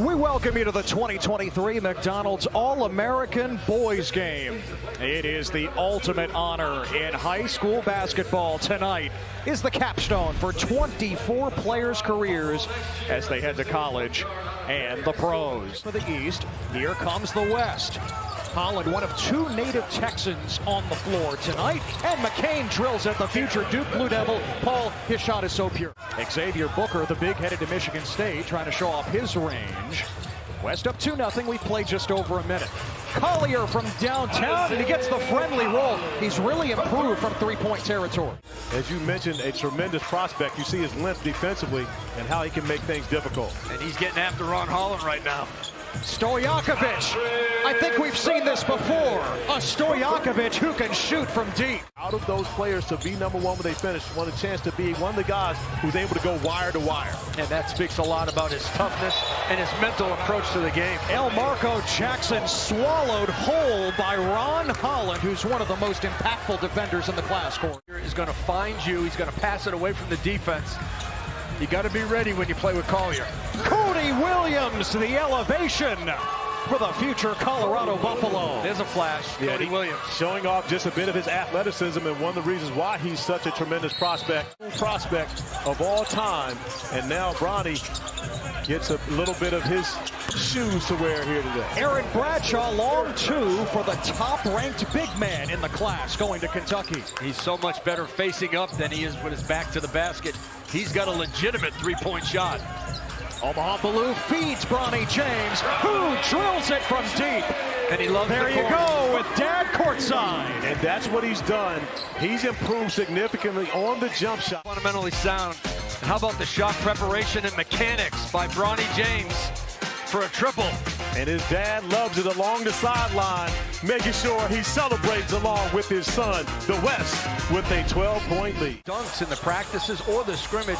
We welcome you to the 2023 McDonald's All-American Boys Game. It is the ultimate honor in high school basketball. Tonight is the capstone for 24 players' careers as they head to college and the pros. For the East, here comes the West. Holland, one of two native Texans on the floor tonight, and McCain drills at the future Duke Blue Devil. Paul, his shot is so pure. Xavier Booker, the big, headed to Michigan State, trying to show off his range. West up 2-0. We've played just over a minute. Collier from downtown, and he gets the friendly roll. He's really improved from three-point territory. As you mentioned, a tremendous prospect. You see his length defensively and how he can make things difficult. And he's getting after Ron Holland right now. Stojakovic. I think we've seen this before. A Stojakovic who can shoot from deep. Out of those players to be number one when they finish, want a chance to be one of the guys who's able to go wire to wire. And that speaks a lot about his toughness and his mental approach to the game. Elmarko Jackson swallowed whole by Ron Holland, who's one of the most impactful defenders in the class court. He's going to find you. He's going to pass it away from the defense. You got to be ready when you play with Collier. Cody Williams, the elevation for the future Colorado Buffalo. There's a flash. Cody Williams showing off just a bit of his athleticism, and one of the reasons why he's such a tremendous prospect of all time. And now Bronny gets a little bit of his shoes to wear here today. Aaron Bradshaw, long two for the top-ranked big man in the class, going to Kentucky. He's so much better facing up than he is with his back to the basket. He's got a legitimate three-point shot. Omaha Blue feeds Bronny James, who drills it from deep. And he loves there the you go with Dad courtside. And that's what he's done. He's improved significantly on the jump shot. Fundamentally sound. And how about the shot preparation and mechanics by Bronny James for a triple? And his dad loves it along the sideline, making sure he celebrates along with his son, the West, with a 12-point lead. Dunks in the practices or the scrimmage.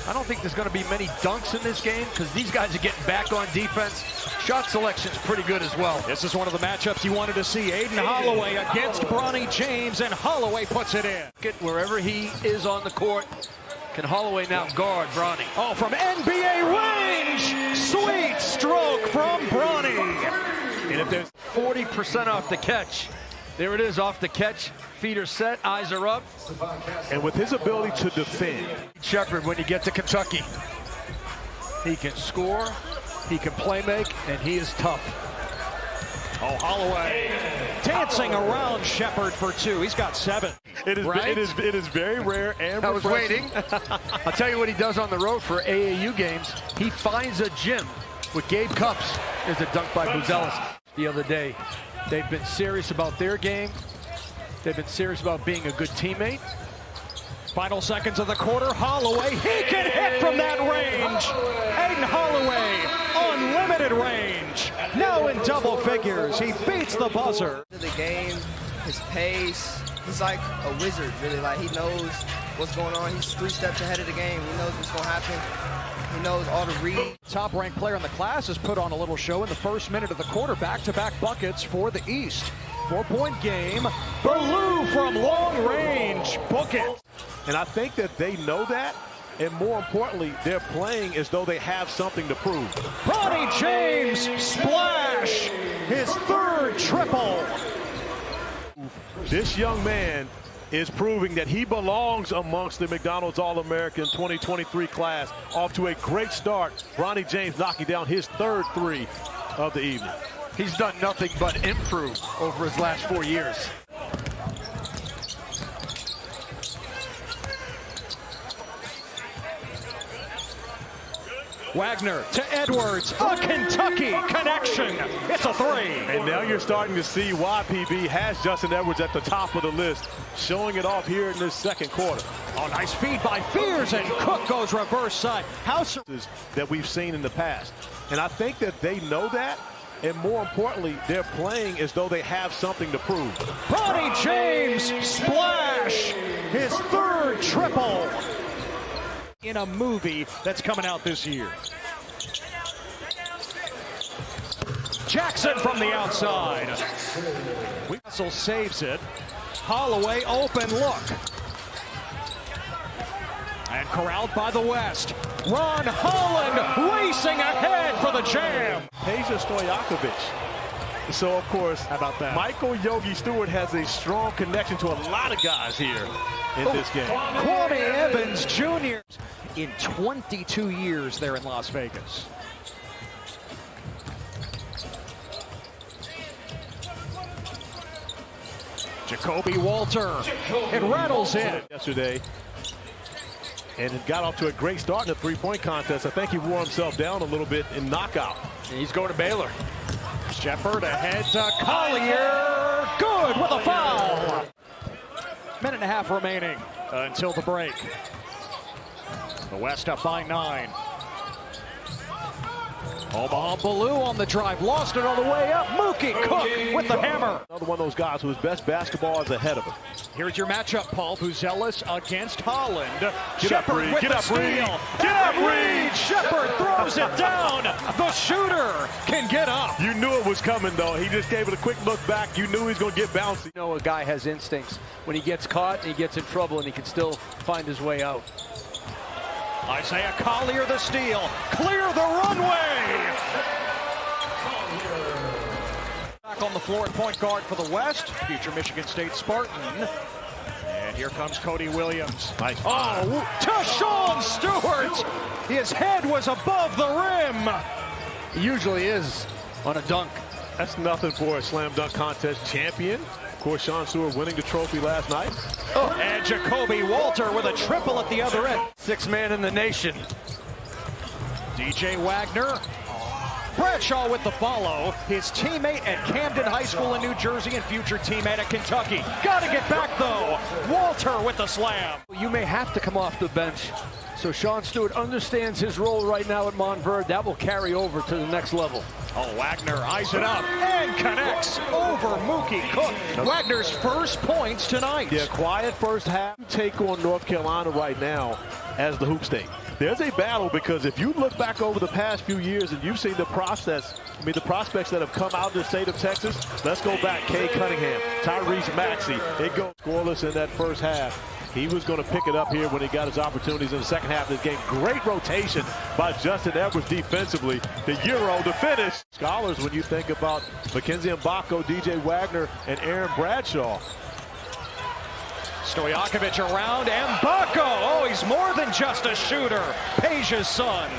I don't think there's going to be many dunks in this game because these guys are getting back on defense. Shot selection's pretty good as well. This is one of the matchups you wanted to see. Aiden Holloway against Bronny James, and Holloway puts it in. Wherever he is on the court, can Holloway now guard Bronny? Oh, from NBA range! Sweet stroke from Bronny. And if there's 40% off the catch, there it is, off the catch. Feet are set, eyes are up. And with his ability to defend. Shepard, when you get to Kentucky, he can score, he can play make, and he is tough. Oh, Holloway dancing around Shepard for two. He's got 7. It is, right? it is very rare and I was waiting. I'll tell you what he does on the road for AAU games. He finds a gym with Gabe Cups. There's a dunk by Buzelis the other day. They've been serious about their game. They've been serious about being a good teammate. Final seconds of the quarter. Holloway, he can hit from that range. Aiden Holloway, unlimited range. Now in double figures, he beats the buzzer. The game, his pace, he's like a wizard, really. Like, he knows what's going on. He's 3 steps ahead of the game. He knows what's going to happen. He knows all the reads. Top-ranked player in the class has put on a little show in the first minute of the quarter. Back-to-back buckets for the East. 4-point game. Blue from long range. Book it. And I think that they know that. And more importantly, they're playing as though they have something to prove. Bronny James, splash, his 3rd triple. This young man is proving that he belongs amongst the McDonald's All-American 2023 class. Off to a great start. Bronny James knocking down his 3rd 3 of the evening. He's done nothing but improve over his last 4 years. Wagner to Edwards, a Kentucky connection. It's a 3. And now you're starting to see why PB has Justin Edwards at the top of the list, showing it off here in this second quarter. Oh, nice feed by Fears, and Cook goes reverse side. House that we've seen in the past. And I think that they know that, and more importantly, they're playing as though they have something to prove. Bronny James, splash, his 3rd triple. In a movie that's coming out this year. Jackson from the outside. Russell saves it. Holloway open look. And corralled by the West. Ron Holland racing ahead for the jam. Peja Stojakovic. So, of course, how about that? Michael Yogi Stewart has a strong connection to a lot of guys here in this game. Kwame Evans Jr. in 22 years there in Las Vegas. Jacoby Walter. It rattles in. Yesterday. And it got off to a great start in the three-point contest. I think he wore himself down a little bit in knockout. And he's going to Baylor. Shepard ahead to Collier. Good with a foul. Minute and a half remaining until the break. The West up by 9. Omaha Blue on the drive. Lost it on the way up. Mookie Cook with the hammer. Another one of those guys whose best basketball is ahead of him. Here's your matchup, Paul Buzelis against Holland. Get up, Reed. Get up, Reed. Get up, Reed. Shepard throws it down. The shooter can get up. You knew it was coming, though. He just gave it a quick look back. You knew he was going to get bouncy. You know, a guy has instincts. When he gets caught, he gets in trouble, and he can still find his way out. Isaiah Collier the steal. Clear the runway. Back on the floor at point guard for the West. Future Michigan State Spartan. And here comes Cody Williams. Nice. Oh, to Sean Stewart. His head was above the rim. He usually is on a dunk. That's nothing for a slam dunk contest champion. Of course, Sean Stewart winning the trophy last night. Oh, and Jacoby Walter with a triple at the other end. Sixth man in the nation. DJ Wagner. Bradshaw with the follow. His teammate at Camden High School in New Jersey and future teammate at Kentucky. Got to get back, though. Walter with the slam. You may have to come off the bench. So Sean Stewart understands his role right now at Montverde. That will carry over to the next level. Oh, Wagner eyes it up and connects over Mookie Cook. Wagner's first points tonight. Yeah, quiet first half. Take on North Carolina right now as the hoop state. There's a battle because if you look back over the past few years and you've seen the prospects that have come out of the state of Texas, let's go back. Cade Cunningham, Tyrese Maxey, they go scoreless in that first half. He was going to pick it up here when he got his opportunities in the second half of this game. Great rotation by Justin Edwards defensively. The Euro, the finish. Scholars, when you think about Mackenzie Mbako, DJ Wagner, and Aaron Bradshaw. Stojakovic around. Mbako. Oh, he's more than just a shooter. Peja's son.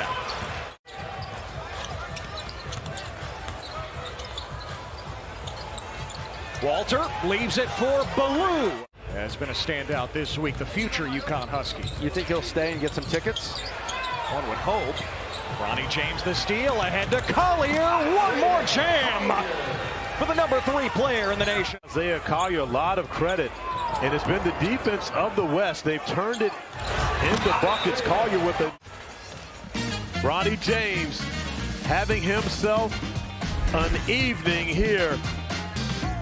Walter leaves it for Ballou. Has been a standout this week, the future UConn Husky. You think he'll stay and get some tickets? One would hope. Ronnie James the steal ahead to Collier. One more jam for the number 3 player in the nation. Isaiah Collier, a lot of credit. And it's been the defense of the West. They've turned it into buckets. Collier with it. Ronnie James having himself an evening here.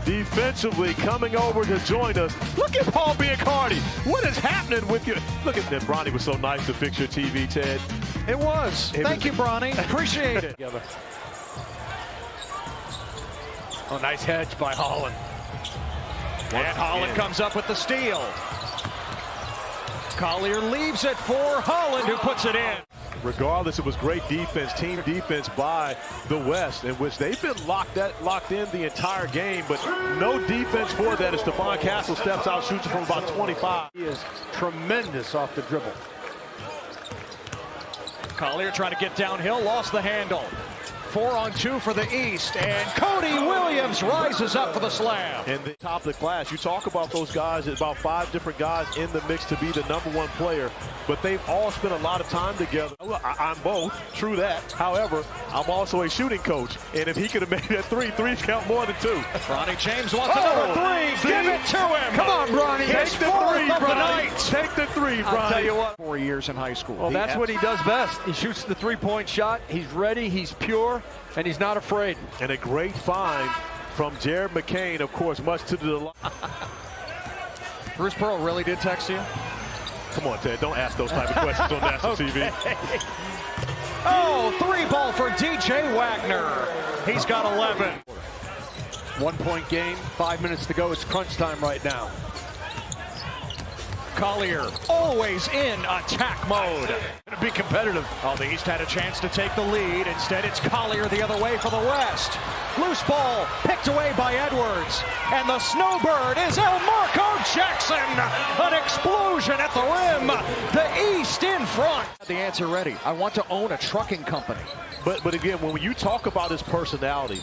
Defensively coming over to join us. Look at Paul Biancardi. What is happening with you? Look at that. Bronny was so nice to fix your TV, Ted. It was. Thank you, Bronny. Appreciate it. Oh, nice hedge by Holland. And Holland comes up with the steal. Collier leaves it for Holland, who puts it in. Regardless, it was great defense, team defense by the West, in which they've been locked in the entire game, but no defense for that as Stephon Castle steps out, shoots from about 25. He is tremendous off the dribble. Collier trying to get downhill, lost the handle. 4-on-2 for the East, and Cody Williams rises up for the slam. And the top of the class, you talk about those guys, about 5 different guys in the mix to be the #1 player, but they've all spent a lot of time together. I'm both, true that. However, I'm also a shooting coach, and if he could have made that threes count more than 2. Ronnie James wants another 3. Give it to him. Come on, Bronny. Take the 3, Bronny. Take the 3, Bronny. I'll tell you what. 4 years in high school. Well, that's what he does best. He shoots the 3-point shot. He's ready. He's pure. And he's not afraid. And a great find from Jared McCain, of course, much to the delight. Bruce Pearl really did text you? Come on, Ted, don't ask those type of questions on national TV. Oh, 3 ball for DJ Wagner. He's got 11. 1-point game, 5 minutes to go. It's crunch time right now. Collier always in attack mode. Gonna be competitive. Oh, the East had a chance to take the lead. Instead, it's Collier the other way for the West. Loose ball picked away by Edwards. And the snowbird is Elmarco Jackson. An explosion at the rim. The East in front. The answer ready. I want to own a trucking company. But again, when you talk about his personality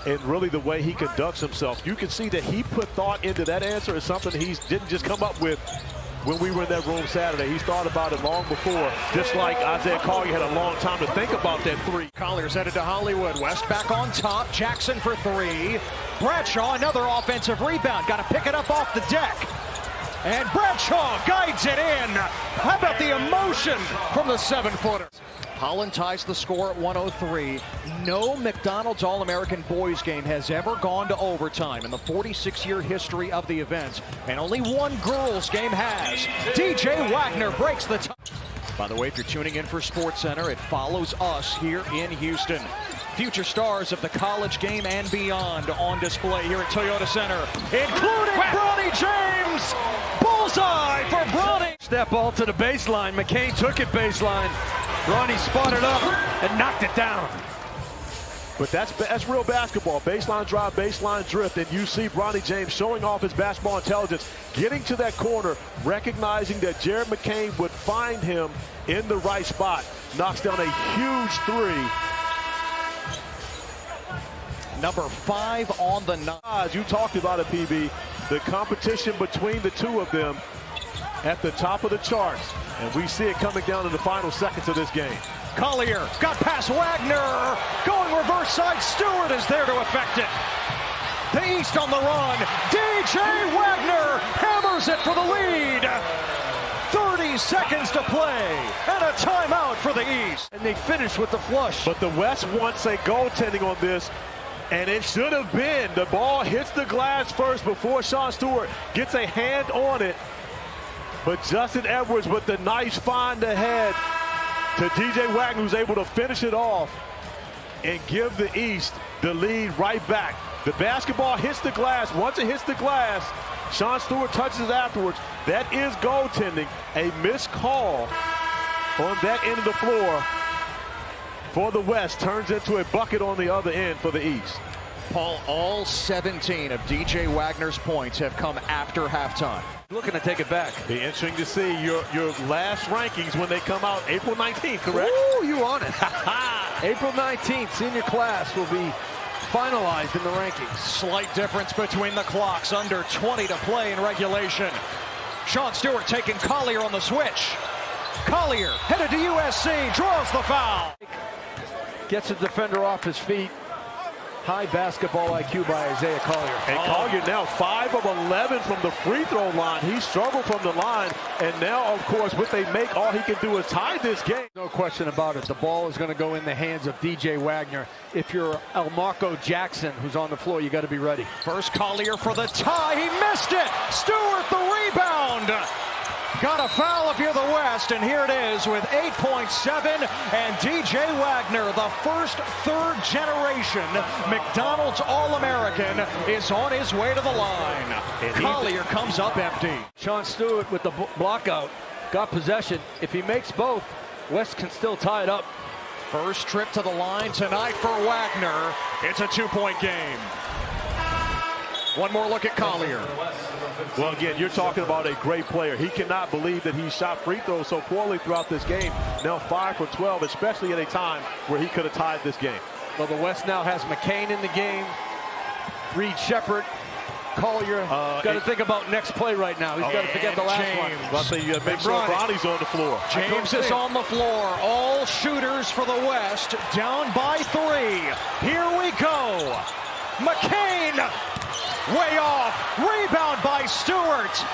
and really the way he conducts himself, you can see that he put thought into that answer. Is something he didn't just come up with when we were in that room Saturday. He's thought about it long before, just like Isaiah Collier had a long time to think about that three. Collier's headed to Hollywood. West back on top. Jackson for three. Bradshaw, another offensive rebound. Got to pick it up off the deck. And Bradshaw guides it in. How about the emotion from the 7-footer? Holland ties the score at 103. No McDonald's All-American boys game has ever gone to overtime in the 46-year history of the event, and only one girls game has. DJ Wagner breaks the tie. By the way, if you're tuning in for SportsCenter, it follows us here in Houston. Future stars of the college game and beyond on display here at Toyota Center, including Bronny James. Bullseye for Bronny. Step ball to the baseline. McCain took it baseline. Bronny spotted up and knocked it down. But that's real basketball. Baseline drive, baseline drift, and you see Bronny James showing off his basketball intelligence, getting to that corner, recognizing that Jared McCain would find him in the right spot. Knocks down a huge three. Number 5 on the night. As you talked about it, PB, the competition between the two of them at the top of the charts. And we see it coming down in the final seconds of this game. Collier got past Wagner. Going reverse side. Stewart is there to effect it. The East on the run. DJ Wagner hammers it for the lead. 30 seconds to play and a timeout for the East. And they finish with the flush. But the West wants a goaltending on this. And it should have been. The ball hits the glass first before Sean Stewart gets a hand on it. But Justin Edwards with the nice find ahead to DJ Wagner, who's able to finish it off and give the East the lead right back. The basketball hits the glass. Once it hits the glass, Sean Stewart touches it afterwards. That is goaltending. A missed call on that end of the floor for the West turns into a bucket on the other end for the East. Paul, all 17 of DJ Wagner's points have come after halftime. Looking to take it back. Be interesting to see your last rankings when they come out April 19th, correct? Ooh, you on it. April 19th, senior class will be finalized in the rankings. Slight difference between the clocks. Under 20 to play in regulation. Sean Stewart taking Collier on the switch. Collier headed to USC, draws the foul. Gets the defender off his feet. High basketball IQ by Isaiah Collier. And Collier now 5 of 11 from the free throw line. He struggled from the line. And now, of course, what they make, all he can do is tie this game. No question about it. The ball is going to go in the hands of DJ Wagner. If you're Elmarco Jackson, who's on the floor, you got to be ready. First Collier for the tie. He missed it. Stewart the rebound. Got a foul if you're the West, and here it is with 8.7, and DJ Wagner, the first third-generation McDonald's All-American, is on his way to the line. And Collier comes up empty. Sean Stewart with the block out, got possession. If he makes both, West can still tie it up. First trip to the line tonight for Wagner. It's a 2-point game. One more look at Collier. Well, again, you're talking about a great player. He cannot believe that he shot free throws so poorly throughout this game. Now 5 for 12, especially at a time where he could have tied this game. Well, the West now has McCain in the game. Reed Shepard, Collier. Got to think about next play right now. He's got to forget the last one. I'll say you make sure Bronny's on the floor. James is on the floor. All shooters for the West. Down by 3. Here we go. McCain. Way off. Rebound by Stewart.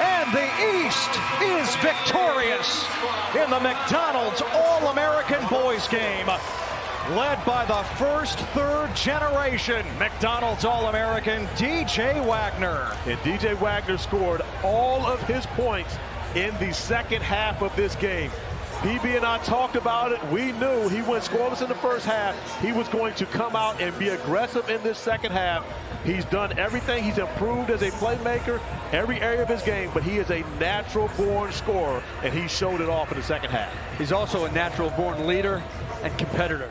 And the East is victorious in the McDonald's All-American Boys game. Led by the first third-generation McDonald's All-American, DJ Wagner. And DJ Wagner scored all of his points in the second half of this game. PB and I talked about it. We knew he went scoreless in the first half. He was going to come out and be aggressive in this second half. He's done everything. He's improved as a playmaker, every area of his game, but he is a natural-born scorer, and he showed it off in the second half. He's also a natural-born leader and competitor.